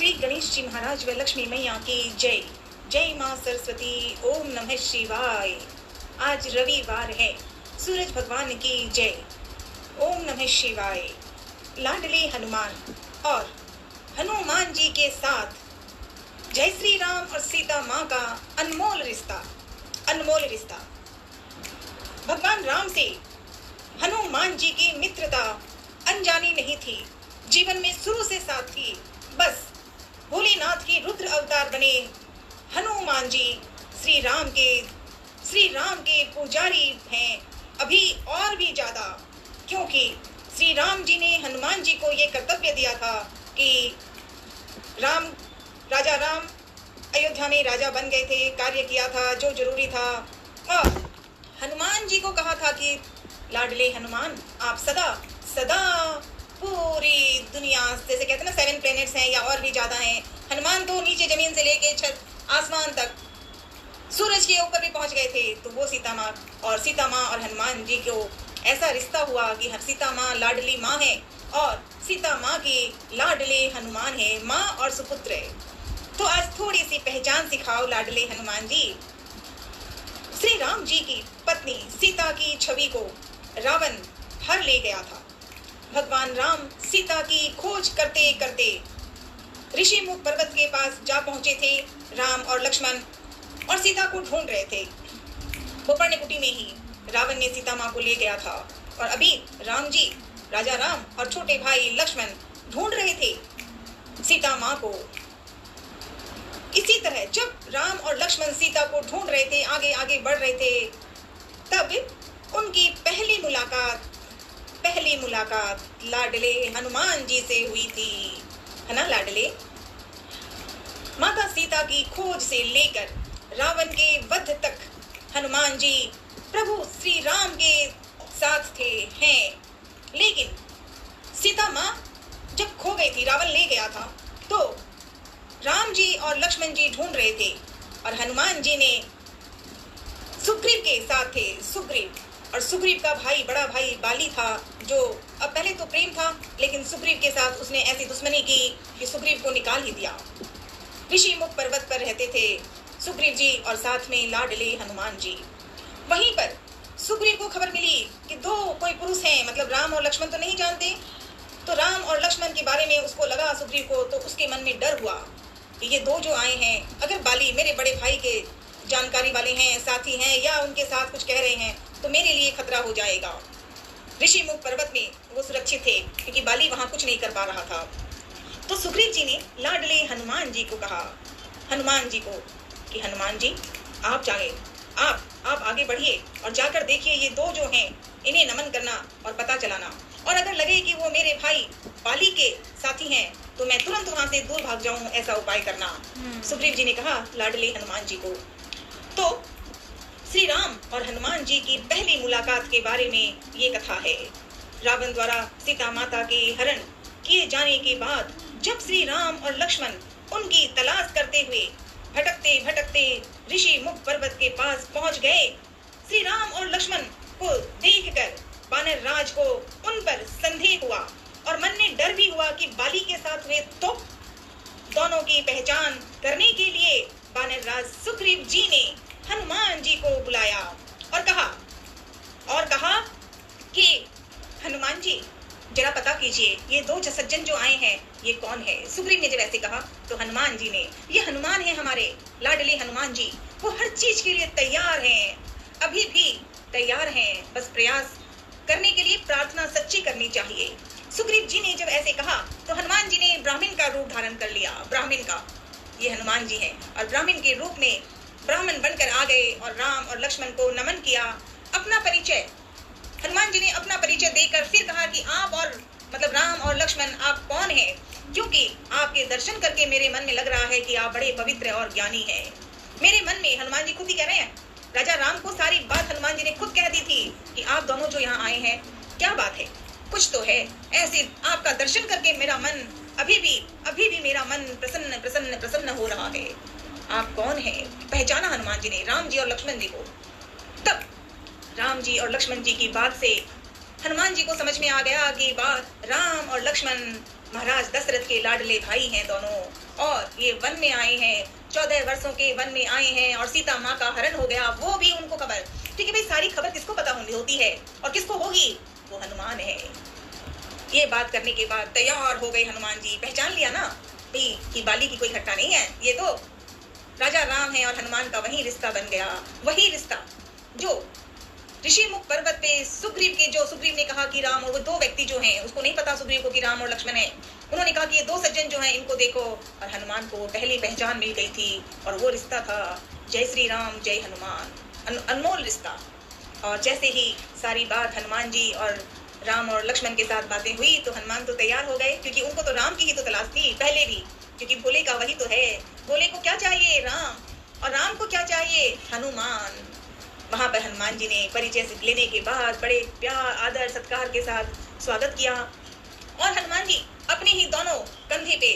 श्री गणेश जी महाराज व लक्ष्मी मैया की जय। जय माँ सरस्वती। ओम नमः शिवाय। आज रविवार है। सूरज भगवान की जय। ओम नमः शिवाय। लाडले हनुमान और हनुमान जी के साथ जय श्री राम और सीता माँ का अनमोल रिश्ता, अनमोल रिश्ता। भगवान राम से हनुमान जी की मित्रता अनजानी नहीं थी, जीवन में शुरू से साथ थी। बस भोलेनाथ के रुद्र अवतार बने हनुमान जी श्री राम के पुजारी हैं अभी और भी ज्यादा, क्योंकि श्री राम जी ने हनुमान जी को ये कर्तव्य दिया था कि राजा राम अयोध्या में राजा बन गए थे, कार्य किया था जो जरूरी था। और हनुमान जी को कहा था कि लाडले हनुमान, आप सदा सदा पूरी दुनिया, जैसे कहते हैं ना 7 प्लैनेट्स हैं या और भी ज्यादा हैं। हनुमान तो नीचे जमीन से लेके छत आसमान तक सूरज के ऊपर भी पहुंच गए थे। तो वो सीता माँ और हनुमान जी को ऐसा रिश्ता हुआ कि सीता माँ लाडली माँ है और सीता माँ के लाडले हनुमान है, माँ और सुपुत्र है। तो आज थोड़ी सी पहचान सिखाओ लाडले हनुमान जी। श्री राम जी की पत्नी सीता की छवि को रावण हर ले गया था। भगवान राम सीता की खोज करते करते ऋषिमुख पर्वत के पास जा पहुंचे थे। राम और लक्ष्मण और सीता को ढूंढ रहे थे। वो पर्णकुटी में ही रावण ने सीता माँ को ले गया था और अभी राम जी, राजा राम और छोटे भाई लक्ष्मण ढूंढ रहे थे सीता माँ को। इसी तरह जब राम और लक्ष्मण सीता को ढूंढ रहे थे, आगे आगे बढ़ रहे थे, तब उनकी पहली मुलाकात लाडले हनुमान जी से हुई थी, है ना लाडले। माता सीता की खोज से लेकर रावण के वध तक हनुमान जी प्रभु श्री राम के साथ थे हैं। लेकिन सीता माँ जब खो गई थी, रावण ले गया था, तो राम जी और लक्ष्मण जी ढूंढ रहे थे और हनुमान जी ने सुग्रीव के साथ थे। और सुग्रीव का भाई, बड़ा भाई बाली था, जो अब पहले तो प्रेम था लेकिन सुग्रीव के साथ उसने ऐसी दुश्मनी की कि सुग्रीव को निकाल ही दिया। ऋषिमुख पर्वत पर रहते थे सुग्रीव जी और साथ में लाडले हनुमान जी। वहीं पर सुग्रीव को खबर मिली कि दो कोई पुरुष हैं, मतलब राम और लक्ष्मण तो नहीं जानते। तो राम और लक्ष्मण के बारे में उसको लगा सुग्रीव को, तो उसके मन में डर हुआ कि ये दो जो आए हैं, अगर बाली मेरे बड़े भाई के जानकारी वाले हैं, साथी हैं, या उनके साथ कुछ कह रहे हैं तो मेरे लिए खतरा हो जाएगा। ऋषिमुख पर्वत में वो सुरक्षित थे क्योंकि बाली वहां कुछ नहीं कर पा रहा था। तो सुग्रीव जी ने लाडले हनुमान जी को कहा, हनुमान जी को, कि हनुमान जी आप जाए, आप आगे बढ़िए और जाकर देखिए ये दो जो हैं इन्हें नमन करना और पता चलाना, और अगर लगे कि वो मेरे भाई बाली के साथी हैं तो मैं तुरंत वहां से दूर भाग जाऊं, ऐसा उपाय करना। सुग्रीव जी ने कहा लाडले हनुमान जी को। तो श्री राम और हनुमान जी की पहली मुलाकात के बारे में ये कथा है। रावण द्वारा सीता माता के हरण किए जाने के बाद जब श्री राम और लक्ष्मण उनकी तलाश करते हुए भटकते भटकते ऋषि मुख पर्वत के पास पहुंच गए, श्री राम और लक्ष्मण को देखकर वानर राज को उन पर संदेह हुआ और मन में डर भी हुआ कि बाली के साथ हुए। तो दोनों की पहचान करने के लिए वानर राज सुग्रीव जी ने हनुमान जी को बुलाया और कहा कि हनुमान जी जरा पता कीजिए ये दो सज्जन जो आए हैं ये कौन है। सुग्रीव ने जब ऐसे कहा तो हनुमान जी ने, ये हनुमान है हमारे लाडले हनुमान जी, वो हर चीज के लिए तैयार हैं, अभी भी तैयार हैं, बस प्रयास करने के लिए प्रार्थना सच्ची करनी चाहिए। सुग्रीव जी ने जब ऐसे कहा तो हनुमान जी ने ब्राह्मण का रूप धारण कर लिया। ब्राह्मण का ये हनुमान जी हैं और ब्राह्मण के रूप में ब्राह्मण बनकर आ गए और राम और लक्ष्मण को नमन किया। अपना परिचय हनुमान जी ने अपना परिचय देकर फिर कहा कि आप और मतलब राम और लक्ष्मण आप कौन हैं, क्योंकि आपके दर्शन करके मेरे मन में लग रहा है कि आप बड़े पवित्र और ज्ञानी हैं। मेरे मन में, हनुमान जी खुद ही कह रहे हैं, राजा राम को सारी बात हनुमान जी ने खुद कह दी थी कि आप दोनों जो यहाँ आए हैं क्या बात है, कुछ तो है। ऐसे आपका दर्शन करके मेरा मन अभी भी मेरा मन प्रसन्न प्रसन्न प्रसन्न हो रहा है। आप कौन हैं? पहचाना हनुमान जी ने राम जी और लक्ष्मण जी को। तब राम जी और लक्ष्मण जी की बात से हनुमान जी को समझ में आ गया कि राम और लक्ष्मण महाराज दशरथ के लाडले भाई हैं दोनों, और ये वन में आए हैं, 14 वर्षों के वन में आए हैं, और सीता माँ का हरण हो गया, वो भी उनको खबर। ठीक है भाई, सारी खबर किसको पता होती है और किसको होगी? वो हनुमान है। ये बात करने के बाद तैयार हो गए हनुमान जी। पहचान लिया ना भाई कि बाली की कोई घटना नहीं है, ये तो राजा राम है और हनुमान का वही रिश्ता बन गया। वही रिश्ता जो ऋषिमुख पर्वत पे सुग्रीव ने कहा कि राम, और वो दो व्यक्ति जो हैं, उसको नहीं पता सुग्रीव को कि राम और लक्ष्मण है, उन्होंने कहा कि ये दो सज्जन जो हैं इनको देखो, और हनुमान को पहली पहचान मिल गई थी, और वो रिश्ता था जय श्री राम जय हनुमान, अनमोल रिश्ता। और जैसे ही सारी बात हनुमान जी और राम और लक्ष्मण के साथ बातें हुई तो हनुमान तो तैयार हो गए, क्योंकि उनको तो राम की ही तो तलाश थी पहले भी, क्योंकि भोले का वही तो है। भोले को क्या चाहिए? राम, और राम को क्या चाहिए? हनुमान। वहां पर हनुमान जी ने परिचय लेने के बाद बड़े प्यार आदर सत्कार के साथ स्वागत किया, और हनुमान जी अपने ही दोनों कंधे पे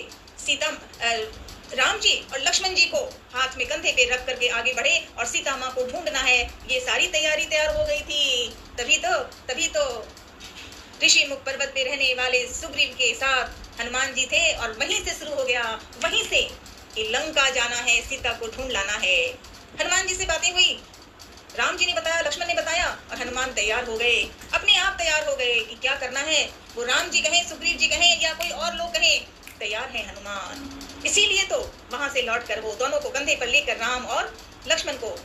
राम जी और लक्ष्मण जी को हाथ में कंधे पे रख करके आगे बढ़े, और सीता माँ को ढूंढना है, ये सारी तैयारी तैयार हो गई थी। तभी तो ऋषिमुख पर्वत पे रहने वाले सुग्रीव के साथ हनुमान जी थे, और वहीं से शुरू हो गया, वहीं से कि लंका जाना है, सीता को ढूंढ लाना है। हनुमान जी से बातें हुई, राम जी ने बताया, लक्ष्मण ने बताया, और हनुमान तैयार हो गए, अपने आप तैयार हो गए कि क्या करना है। वो राम जी कहें, सुग्रीव जी कहें, या कोई और लोग कहें, तैयार है हनुमान। इसीलिए तो वहां से लौटकर वो दोनों को कंधे पर लेकर राम और लक्ष्मण को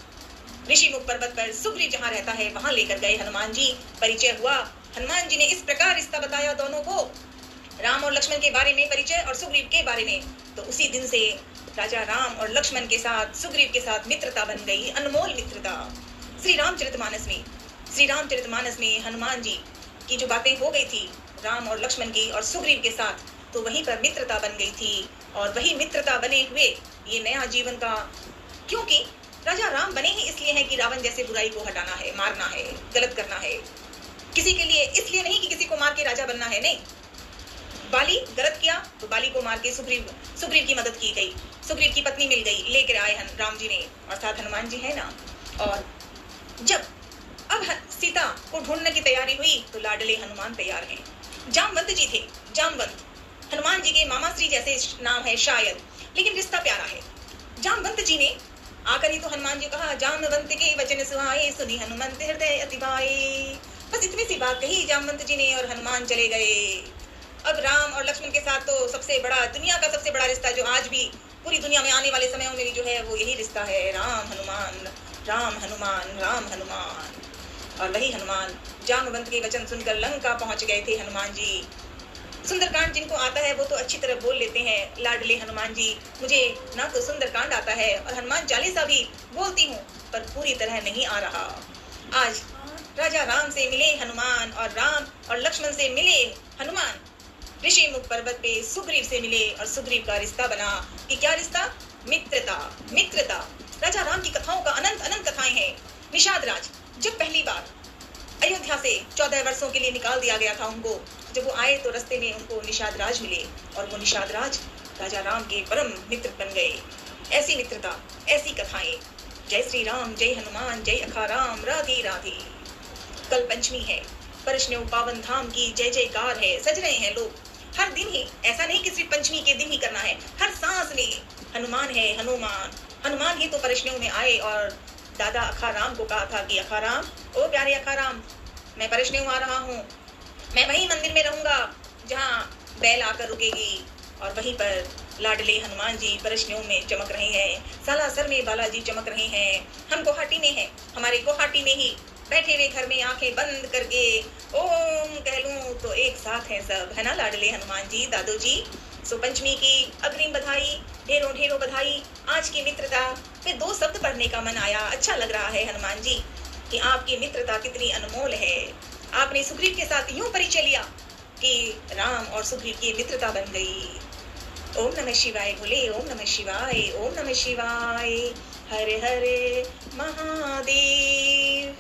ऋषिमुख पर्वत पर सुग्रीव जहाँ रहता है वहां लेकर गए हनुमान जी। परिचय हुआ, हनुमान जी ने इस प्रकार रिश्ता बताया दोनों को, राम और लक्ष्मण के बारे में परिचय और सुग्रीव के बारे में। तो उसी दिन से राजा राम और लक्ष्मण के साथ सुग्रीव के साथ मित्रता बन गई, अनमोल मित्रता। श्री रामचरितमानस में हनुमान जी की जो बातें हो गई थी राम और लक्ष्मण की और सुग्रीव के साथ, तो वहीं पर मित्रता बन गई थी, और वही मित्रता बने हुए ये नया जीवन का, क्योंकि राजा राम बने ही इसलिए हैं कि रावण जैसे बुराई को हटाना है, मारना है, गलत करना है, किसी के लिए इसलिए नहीं कि किसी को मार के राजा बनना है, नहीं। बाली गलत किया तो बाली को मार के सुग्रीव की मदद की गई, सुग्रीव की पत्नी मिल गई, लेकर आए राम जी ने, अर्थात हनुमान जी है ना। और जब अब सीता को ढूंढने की तैयारी हुई तो लाडले हनुमान तैयार हैं। जामवंत जी थे, जामवंत हनुमान जी के मामा श्री जैसे नाम है शायद, लेकिन रिश्ता प्यारा है। जामवंत जी ने आकर ही तो हनुमान जी कहा, जामवंत के वचन सुहाए, सुनी हनुमंत हृदय अति भाए। बस इतनी सी बात कही जामवंत जी ने, और हनुमान चले गए। अब राम और लक्ष्मण के साथ तो सबसे बड़ा, दुनिया का सबसे बड़ा रिश्ता जो आज भी पूरी दुनिया में आने वाले समयों में भी जो है वो यही रिश्ता है, राम हनुमान, राम हनुमान, राम हनुमान। और वही हनुमान जामवंत के वचन सुनकर लंका पहुंच गए थे हनुमान जी। सुंदरकांड जिनको आता है वो तो अच्छी तरह बोल लेते हैं, लाडले हनुमान जी। मुझे ना तो सुंदरकांड आता है और हनुमान चालीसा भी बोलती हूँ, पर पूरी तरह नहीं आ रहा। आज राजा राम से मिले हनुमान, और राम और लक्ष्मण से मिले हनुमान, ऋषिमुख पर्वत पे सुग्रीव से मिले, और सुग्रीव का रिश्ता बना कि क्या रिश्ता? मित्रता। मित्रता। राजा राम की कथाओं का अनंत अनंत कथाएं हैं। निषाद राज जब पहली बार अयोध्या से 14 वर्षों के लिए निकाल दिया गया था उनको, जब वो आए तो रास्ते में उनको निषाद राज मिले, और वो निषाद राज राजा राम के परम मित्र बन गए। ऐसी मित्रता, ऐसी कथाएं। जय श्री राम जय हनुमान जय अखाराम, राधे राधे। कल पंचमी है, परशुराम पावन धाम की जय जयकार है, सज रहे हैं लोग हर दिन ही। ऐसा नहीं कि सिर्फ पंचमी के दिन ही करना है, हर सांस में हनुमान है, हनुमान। हनुमान ही तो परशुराम में आए और दादा अखाराम को कहा था कि अखाराम, ओ प्यारे अखाराम, मैं परशुराम आ रहा हूँ, मैं वही मंदिर में रहूंगा जहाँ बैल आकर रुकेगी। और वहीं पर लाडले हनुमान जी परशुराम में चमक रहे हैं, सालासर में बालाजी चमक रहे हैं। हम गुवाहाटी में हैं, हमारे गुवाहाटी में ही बैठे हुए घर में आंखें बंद करके ओम कह लूं तो एक साथ है सब, है ना लाडले हनुमान जी, दादू जी। सो पंचमी की अग्रिम बधाई, ढेरों ढेरों बधाई। आज की मित्रता पे 2 शब्द पढ़ने का मन आया, अच्छा लग रहा है हनुमान जी कि आपकी मित्रता कितनी अनमोल है। आपने सुग्रीव के साथ यूं परिचय लिया कि राम और सुग्रीव की मित्रता बन गई। ओम नमः शिवाय बोले, ओम नमः शिवाय, ओम नमः शिवाय, हरे हरे महादेव।